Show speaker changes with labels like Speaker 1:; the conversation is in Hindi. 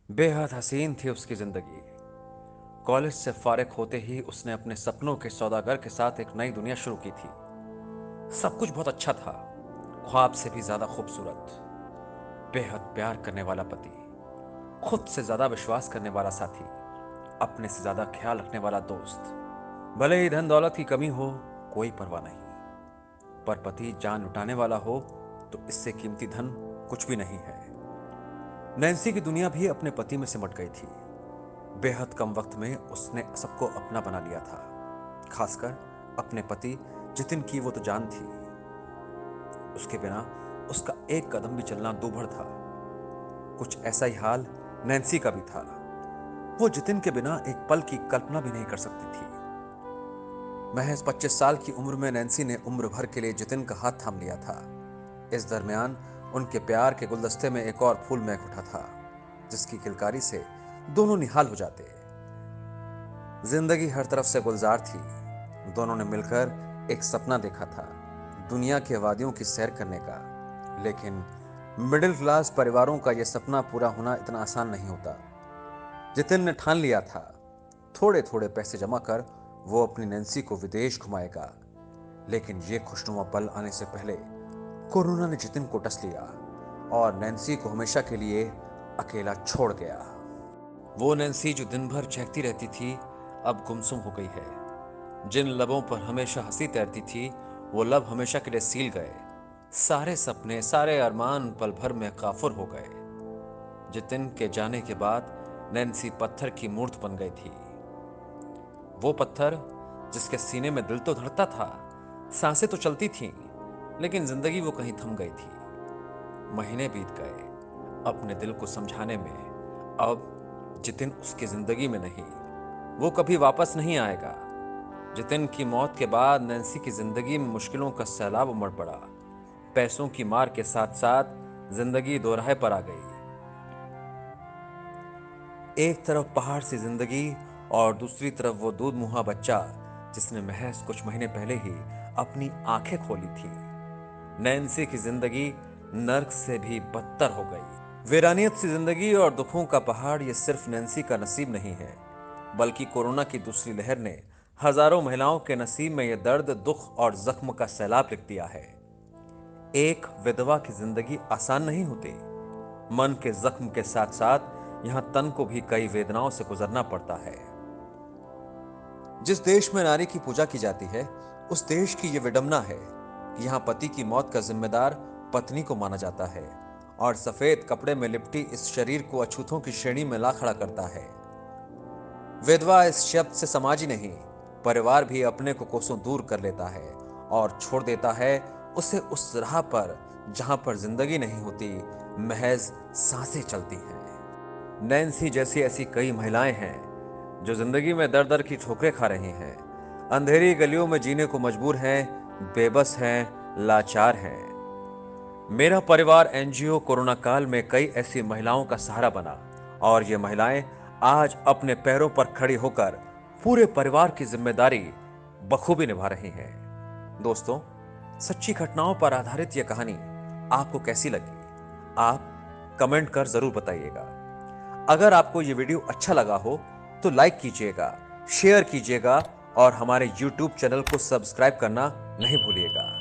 Speaker 1: बेहद हसीन थी उसकी जिंदगी। कॉलेज से फारिग होते ही उसने अपने सपनों के सौदागर के साथ एक नई दुनिया शुरू की थी। सब कुछ बहुत अच्छा था, ख्वाब से भी ज्यादा खूबसूरत। बेहद प्यार करने वाला पति, खुद से ज्यादा विश्वास करने वाला साथी, अपने से ज्यादा ख्याल रखने वाला दोस्त। भले ही धन दौलत की कमी हो, कोई परवाह नहीं, पर पति जान लुटाने वाला हो तो इससे कीमती धन कुछ भी नहीं है। नैन्सी की दुनिया भी अपने पति में सिमट गई थी। बेहद कम वक्त में उसने सबको अपना बना लिया था, खासकर अपने पति जितिन की वो तो जान थी। उसके बिना उसका एक कदम भी चलना दूभर था। कुछ ऐसा ही हाल नैन्सी का भी था। वो जितिन के बिना एक पल की कल्पना भी नहीं कर सकती थी। महज 25 साल की उम्र में नैन्सी ने उम्र भर के लिए जितिन का हाथ थाम लिया था। इस दरमियान उनके प्यार के गुलदस्ते में एक और फूल महक उठा था, जिसकी किलकारी से दोनों निहाल हो जाते। जिंदगी हर तरफ से गुलजार थी। दोनों ने मिलकर एक सपना देखा था, दुनिया के वादियों की सैर करने का। लेकिन मिडिल क्लास परिवारों का यह सपना पूरा होना इतना आसान नहीं होता। जितिन ने ठान लिया था, थोड़े थोड़े पैसे जमा कर वो अपनी नैन्सी को विदेश घुमाएगा। लेकिन ये खुशनुमा पल आने से पहले कोरोना ने जितिन को टस लिया और नैन्सी को हमेशा के लिए अकेला छोड़ गया। वो नैन्सी जो दिन भर चहकती रहती थी, अब गुमसुम हो गई है। जिन लबों पर हमेशा हंसी तैरती थी, वो लब हमेशा के लिए सील गए। सारे सपने, सारे अरमान पल भर में काफुर हो गए। जितिन के जाने के बाद नैन्सी पत्थर की मूर्त बन गई थी। वो पत्थर जिसके सीने में दिल तो धड़कता था, सांसें तो चलती थीं, लेकिन जिंदगी वो कहीं थम गई थी। महीने बीत गए अपने दिल को समझाने में। अब जितिन उसकी जिंदगी में नहीं, वो कभी वापस नहीं आएगा। जितिन की मौत के बाद नैन्सी की जिंदगी में मुश्किलों का सैलाब उमड़ पड़ा। पैसों की मार के साथ साथ जिंदगी दोराहे पर आ गई। एक तरफ पहाड़ सी जिंदगी और दूसरी तरफ वो दूध मुहा बच्चा जिसने महज कुछ महीने पहले ही अपनी आंखें खोली थी। नैन्सी की जिंदगी नर्क से भी बदतर हो गई। वीरानियत सी जिंदगी और दुखों का पहाड़ ये सिर्फ नैन्सी का नसीब नहीं है, बल्कि कोरोना की दूसरी लहर ने हजारों महिलाओं के नसीब में यह दर्द, दुख और जख्म का सैलाब लिख दिया है। एक विधवा की जिंदगी आसान नहीं होती। मन के जख्म के साथ साथ यहां तन को भी कई वेदनाओं से गुजरना पड़ता है। जिस देश में नारी की पूजा की जाती है, उस देश की यह विडंबना है कि यहाँ पति की मौत का जिम्मेदार पत्नी को माना जाता है और सफेद कपड़े में लिपटी इस शरीर को अछूतों की श्रेणी में ला खड़ा करता है। विधवा इस शब्द से समाज ही नहीं, परिवार भी अपने को कोसों दूर कर लेता है और छोड़ देता है उसे उस राह पर जहां पर जिंदगी नहीं होती, महज सांसें चलती हैं। नैन्सी जैसी ऐसी कई महिलाएं हैं जो जिंदगी में दर दर की ठोकरें खा रही हैं, अंधेरी गलियों में जीने को मजबूर हैं, बेबस हैं, लाचार हैं। मेरा परिवार एनजीओ कोरोना काल में कई ऐसी महिलाओं का सहारा बना और ये महिलाएं आज अपने पैरों पर खड़ी होकर पूरे परिवार की जिम्मेदारी बखूबी निभा रही हैं। दोस्तों, सच्ची घटनाओं पर आधारित यह कहानी आपको कैसी लगी? आप कमेंट कर जरूर बताइएगा। अगर आपको यह वीडियो अच्छा लगा हो तो लाइक कीजिएगा, शेयर कीजिएगा और हमारे YouTube चैनल को सब्सक्राइब करना नहीं भूलिएगा।